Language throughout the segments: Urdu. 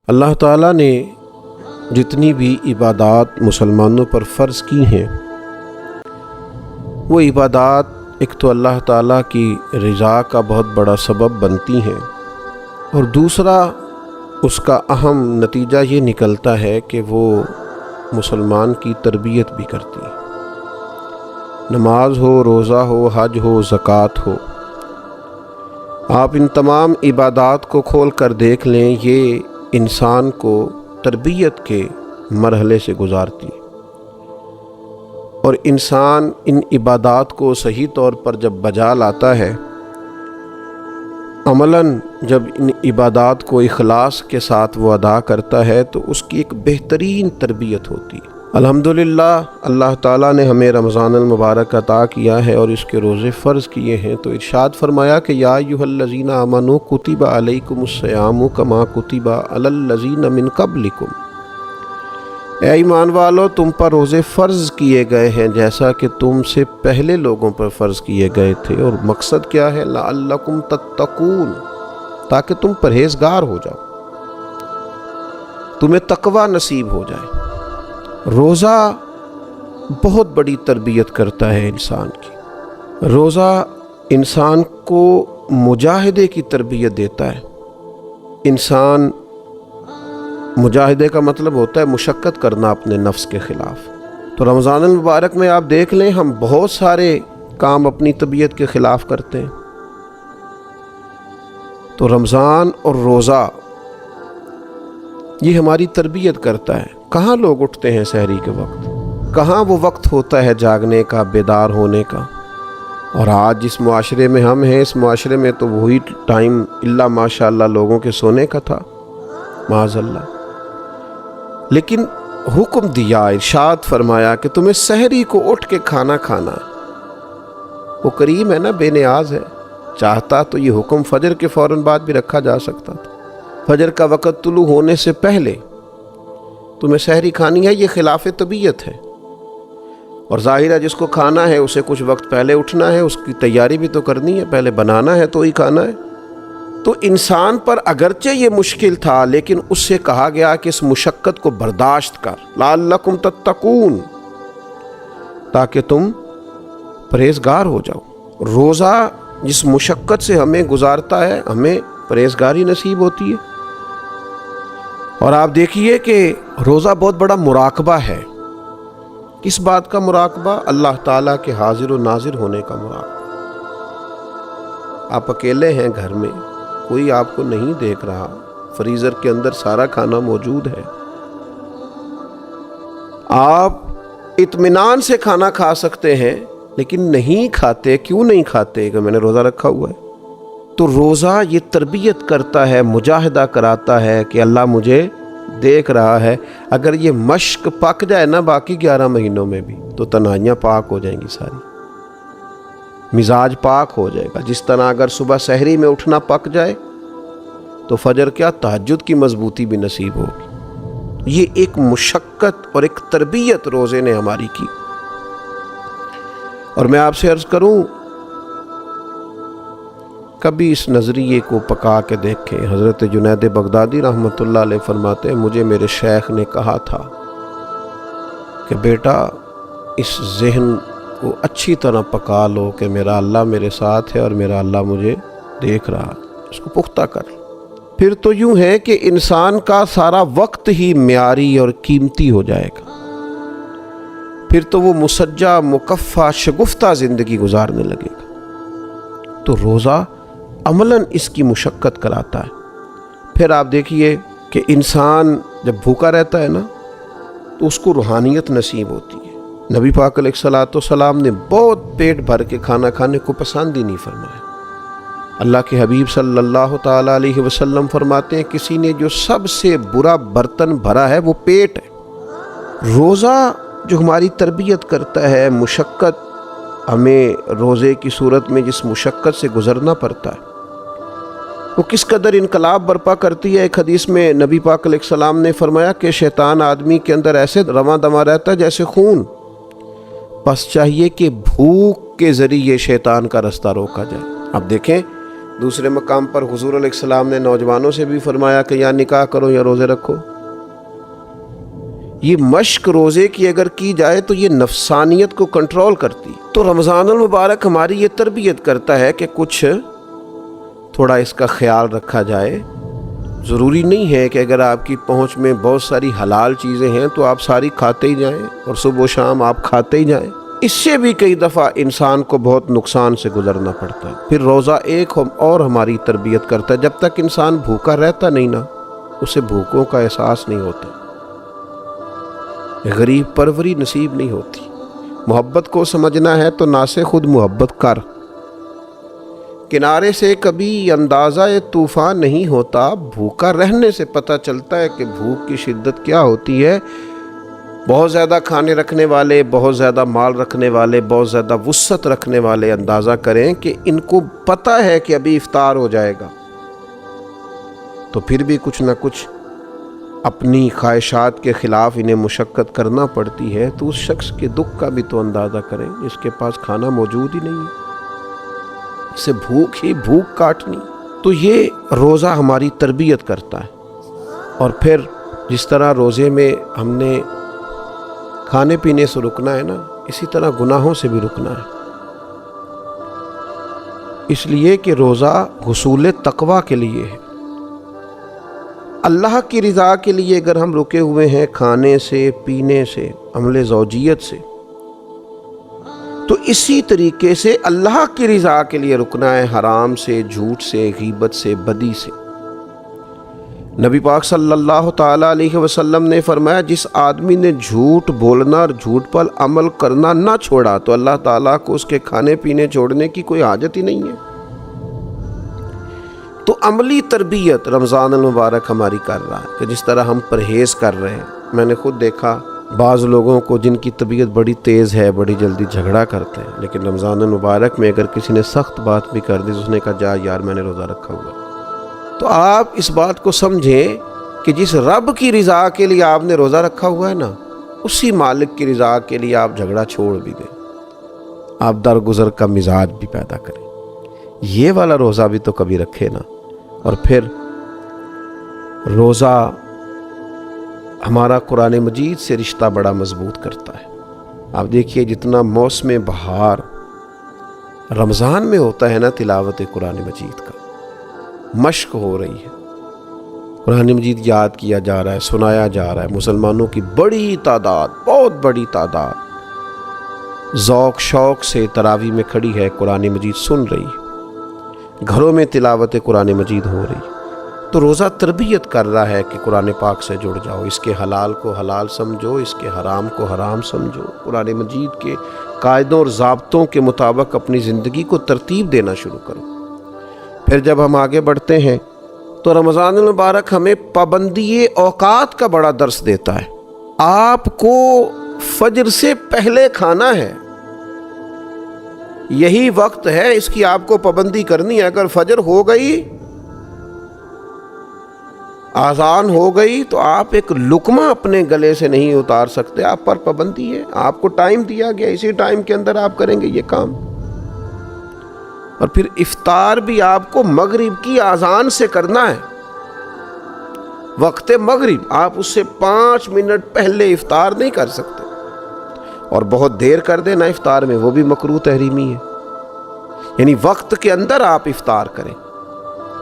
اللہ تعالیٰ نے جتنی بھی عبادات مسلمانوں پر فرض کی ہیں وہ عبادات ایک تو اللہ تعالیٰ کی رضا کا بہت بڑا سبب بنتی ہیں، اور دوسرا اس کا اہم نتیجہ یہ نکلتا ہے کہ وہ مسلمان کی تربیت بھی کرتی ہے۔ نماز ہو، روزہ ہو، حج ہو، زکوٰۃ ہو، آپ ان تمام عبادات کو کھول کر دیکھ لیں، یہ انسان کو تربیت کے مرحلے سے گزارتی ہے، اور انسان ان عبادات کو صحیح طور پر جب بجا لاتا ہے، عملاً جب ان عبادات کو اخلاص کے ساتھ وہ ادا کرتا ہے تو اس کی ایک بہترین تربیت ہوتی ہے۔ الحمدللہ اللہ تعالیٰ نے ہمیں رمضان المبارک عطا کیا ہے اور اس کے روزے فرض کیے ہیں، تو ارشاد فرمایا کہ یا ایھا الذین آمنوا کتب علیکم الصیام کما کتب علی الذین من قبلکم، اے ایمان والو تم پر روزے فرض کیے گئے ہیں جیسا کہ تم سے پہلے لوگوں پر فرض کیے گئے تھے، اور مقصد کیا ہے؟ لعلکم تتقون، تاکہ تم پرہیزگار ہو جاؤ، تمہیں تقوی نصیب ہو جائے۔ روزہ بہت بڑی تربیت کرتا ہے انسان کی۔ روزہ انسان کو مجاہدے کی تربیت دیتا ہے۔ انسان مجاہدے کا مطلب ہوتا ہے مشقت کرنا اپنے نفس کے خلاف۔ تو رمضان المبارک میں آپ دیکھ لیں، ہم بہت سارے کام اپنی طبیعت کے خلاف کرتے ہیں، تو رمضان اور روزہ یہ ہماری تربیت کرتا ہے۔ کہاں لوگ اٹھتے ہیں سحری کے وقت؟ کہاں وہ وقت ہوتا ہے جاگنے کا، بیدار ہونے کا؟ اور آج جس معاشرے میں ہم ہیں، اس معاشرے میں تو وہی ٹائم اللہ ماشاء اللہ لوگوں کے سونے کا تھا، معاذ اللہ۔ لیکن حکم دیا، ارشاد فرمایا کہ تمہیں سحری کو اٹھ کے کھانا کھانا ہے۔ وہ کریم ہے نا، بے نیاز ہے، چاہتا تو یہ حکم فجر کے فوراً بعد بھی رکھا جا سکتا تھا۔ فجر کا وقت طلوع ہونے سے پہلے تمہیں سحری کھانی ہے، یہ خلاف طبیعت ہے، اور ظاہر ہے جس کو کھانا ہے اسے کچھ وقت پہلے اٹھنا ہے، اس کی تیاری بھی تو کرنی ہے، پہلے بنانا ہے تو ہی کھانا ہے۔ تو انسان پر اگرچہ یہ مشکل تھا، لیکن اس سے کہا گیا کہ اس مشقت کو برداشت کر، لعلکم تتقون، تاکہ تم پرہیزگار ہو جاؤ۔ روزہ جس مشقت سے ہمیں گزارتا ہے، ہمیں پرہیزگاری نصیب ہوتی ہے۔ اور آپ دیکھیے کہ روزہ بہت بڑا مراقبہ ہے۔ کس بات کا مراقبہ؟ اللہ تعالیٰ کے حاضر و ناظر ہونے کا مراقبہ۔ آپ اکیلے ہیں گھر میں، کوئی آپ کو نہیں دیکھ رہا، فریزر کے اندر سارا کھانا موجود ہے، آپ اطمینان سے کھانا کھا سکتے ہیں، لیکن نہیں کھاتے۔ کیوں نہیں کھاتے؟ کہ میں نے روزہ رکھا ہوا ہے۔ تو روزہ یہ تربیت کرتا ہے، مجاہدہ کراتا ہے کہ اللہ مجھے دیکھ رہا ہے۔ اگر یہ مشق پک جائے نا باقی 11 مہینوں میں بھی، تو تنہائیاں پاک ہو جائیں گی، ساری مزاج پاک ہو جائے گا۔ جس طرح اگر صبح سحری میں اٹھنا پک جائے تو فجر کیا تہجد کی مضبوطی بھی نصیب ہوگی۔ یہ ایک مشقت اور ایک تربیت روزے نے ہماری کی۔ اور میں آپ سے عرض کروں، کبھی اس نظریے کو پکا کے دیکھیں۔ حضرت جنید بغدادی رحمۃ اللہ علیہ فرماتے ہیں، مجھے میرے شیخ نے کہا تھا کہ بیٹا اس ذہن کو اچھی طرح پکا لو کہ میرا اللہ میرے ساتھ ہے اور میرا اللہ مجھے دیکھ رہا ہے، اس کو پختہ کر۔ پھر تو یوں ہے کہ انسان کا سارا وقت ہی معیاری اور قیمتی ہو جائے گا، پھر تو وہ مسجع مکفّع شگفتہ زندگی گزارنے لگے گا۔ تو روزہ عملاً اس کی مشقت کراتا ہے۔ پھر آپ دیکھیے کہ انسان جب بھوکا رہتا ہے نا تو اس کو روحانیت نصیب ہوتی ہے۔ نبی پاک علیہ الصلوۃ والسلام نے بہت پیٹ بھر کے کھانا کھانے کو پسند ہی نہیں فرمایا۔ اللہ کے حبیب صلی اللہ تعالیٰ علیہ وسلم فرماتے ہیں، کسی نے جو سب سے برا برتن بھرا ہے وہ پیٹ ہے۔ روزہ جو ہماری تربیت کرتا ہے، مشقت ہمیں روزے کی صورت میں جس مشقت سے گزرنا پڑتا ہے، وہ کس قدر انقلاب برپا کرتی ہے۔ ایک حدیث میں نبی پاک علیہ السلام نے فرمایا کہ شیطان آدمی کے اندر ایسے رواں دواں رہتا ہے جیسے خون، بس چاہیے کہ بھوک کے ذریعے شیطان کا رستہ روکا جائے۔ اب دیکھیں دوسرے مقام پر حضور علیہ السلام نے نوجوانوں سے بھی فرمایا کہ یا نکاح کرو یا روزے رکھو۔ یہ مشق روزے کی اگر کی جائے تو یہ نفسانیت کو کنٹرول کرتی۔ تو رمضان المبارک ہماری یہ تربیت کرتا ہے کہ کچھ تھوڑا اس کا خیال رکھا جائے۔ ضروری نہیں ہے کہ اگر آپ کی پہنچ میں بہت ساری حلال چیزیں ہیں تو آپ ساری کھاتے ہی جائیں اور صبح و شام آپ کھاتے ہی جائیں۔ اس سے بھی کئی دفعہ انسان کو بہت نقصان سے گزرنا پڑتا ہے۔ پھر روزہ ایک اور ہماری تربیت کرتا ہے، جب تک انسان بھوکا رہتا نہیں نا اسے بھوکوں کا احساس نہیں ہوتا، غریب پروری نصیب نہیں ہوتی۔ محبت کو سمجھنا ہے تو نہ سے خود محبت کر۔ کنارے سے کبھی اندازہ طوفان نہیں ہوتا، بھوکا رہنے سے پتہ چلتا ہے کہ بھوک کی شدت کیا ہوتی ہے۔ بہت زیادہ کھانے رکھنے والے، بہت زیادہ مال رکھنے والے، بہت زیادہ وسعت رکھنے والے اندازہ کریں کہ ان کو پتہ ہے کہ ابھی افطار ہو جائے گا، تو پھر بھی کچھ نہ کچھ اپنی خواہشات کے خلاف انہیں مشقت کرنا پڑتی ہے۔ تو اس شخص کے دکھ کا بھی تو اندازہ کریں جس کے پاس کھانا موجود ہی نہیں ہے، اسے بھوک ہی بھوک کاٹنی۔ تو یہ روزہ ہماری تربیت کرتا ہے۔ اور پھر جس طرح روزے میں ہم نے کھانے پینے سے رکنا ہے نا، اسی طرح گناہوں سے بھی رکنا ہے، اس لیے کہ روزہ حصول تقویٰ کے لیے ہے۔ اللہ کی رضا کے لیے اگر ہم رکے ہوئے ہیں کھانے سے، پینے سے، عمل زوجیت سے، تو اسی طریقے سے اللہ کی رضا کے لیے رکنا ہے حرام سے، جھوٹ سے، غیبت سے، بدی سے۔ نبی پاک صلی اللہ تعالیٰ علیہ وسلم نے فرمایا جس آدمی نے جھوٹ بولنا اور جھوٹ پر عمل کرنا نہ چھوڑا تو اللہ تعالیٰ کو اس کے کھانے پینے چھوڑنے کی کوئی حاجت ہی نہیں ہے۔ تو عملی تربیت رمضان المبارک ہماری کر رہا ہے کہ جس طرح ہم پرہیز کر رہے ہیں۔ میں نے خود دیکھا بعض لوگوں کو جن کی طبیعت بڑی تیز ہے، بڑی جلدی جھگڑا کرتے ہیں، لیکن رمضان المبارک میں اگر کسی نے سخت بات بھی کر دی تو اس نے کہا جا یار میں نے روزہ رکھا ہوا ہے۔ تو آپ اس بات کو سمجھیں کہ جس رب کی رضا کے لیے آپ نے روزہ رکھا ہوا ہے نا، اسی مالک کی رضا کے لیے آپ جھگڑا چھوڑ بھی دیں، آپ درگزر کا مزاج بھی پیدا کریں، یہ والا روزہ بھی تو کبھی رکھے نا۔ اور پھر روزہ ہمارا قرآن مجید سے رشتہ بڑا مضبوط کرتا ہے۔ آپ دیکھیے جتنا موسم بہار رمضان میں ہوتا ہے نا، تلاوت قرآن مجید کا مشق ہو رہی ہے، قرآن مجید یاد کیا جا رہا ہے، سنایا جا رہا ہے، مسلمانوں کی بڑی تعداد، بہت بڑی تعداد ذوق شوق سے تراویح میں کھڑی ہے، قرآن مجید سن رہی ہے، گھروں میں تلاوت قرآن مجید ہو رہی ہے۔ تو روزہ تربیت کر رہا ہے کہ قرآن پاک سے جڑ جاؤ، اس کے حلال کو حلال سمجھو، اس کے حرام کو حرام سمجھو، قرآن مجید کے قاعدوں اور ضابطوں کے مطابق اپنی زندگی کو ترتیب دینا شروع کرو۔ پھر جب ہم آگے بڑھتے ہیں تو رمضان المبارک ہمیں پابندی اوقات کا بڑا درس دیتا ہے۔ آپ کو فجر سے پہلے کھانا ہے، یہی وقت ہے، اس کی آپ کو پابندی کرنی ہے۔ اگر فجر ہو گئی، آذان ہو گئی تو آپ ایک لقمہ اپنے گلے سے نہیں اتار سکتے، آپ پر پابندی ہے، آپ کو ٹائم دیا گیا، اسی ٹائم کے اندر آپ کریں گے یہ کام۔ اور پھر افطار بھی آپ کو مغرب کی آذان سے کرنا ہے، وقت مغرب، آپ اس سے 5 منٹ پہلے افطار نہیں کر سکتے، اور بہت دیر کر دینا افطار میں وہ بھی مکروہ تحریمی ہے، یعنی وقت کے اندر آپ افطار کریں۔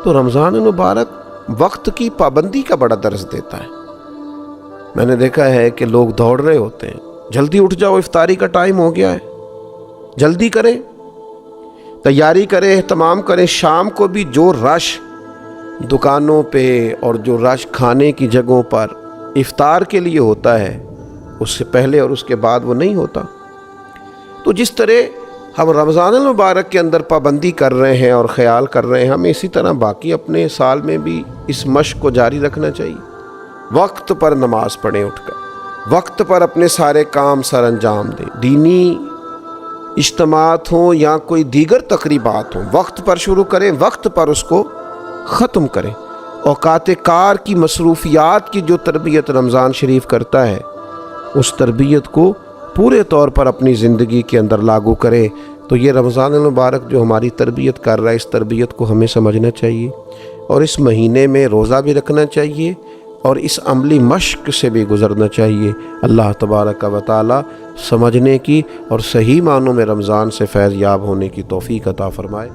تو رمضان المبارک وقت کی پابندی کا بڑا درس دیتا ہے۔ میں نے دیکھا ہے کہ لوگ دوڑ رہے ہوتے ہیں، جلدی اٹھ جاؤ افطاری کا ٹائم ہو گیا ہے، جلدی کریں، تیاری کریں، اہتمام کریں۔ شام کو بھی جو رش دکانوں پہ اور جو رش کھانے کی جگہوں پر افطار کے لیے ہوتا ہے، اس سے پہلے اور اس کے بعد وہ نہیں ہوتا۔ تو جس طرح ہم رمضان المبارک کے اندر پابندی کر رہے ہیں اور خیال کر رہے ہیں، ہمیں اسی طرح باقی اپنے سال میں بھی اس مشق کو جاری رکھنا چاہیے۔ وقت پر نماز پڑھیں، اٹھ کر وقت پر اپنے سارے کام سر انجام دیں، دینی اجتماعات ہوں یا کوئی دیگر تقریبات ہوں، وقت پر شروع کریں، وقت پر اس کو ختم کریں۔ اوقات کار کی مصروفیات کی جو تربیت رمضان شریف کرتا ہے، اس تربیت کو پورے طور پر اپنی زندگی کے اندر لاگو کریں، تو یہ رمضان المبارک جو ہماری تربیت کر رہا ہے، اس تربیت کو ہمیں سمجھنا چاہیے، اور اس مہینے میں روزہ بھی رکھنا چاہیے اور اس عملی مشق سے بھی گزرنا چاہیے۔ اللہ تبارک و تعالی سمجھنے کی اور صحیح معنوں میں رمضان سے فیض یاب ہونے کی توفیق عطا فرمائے۔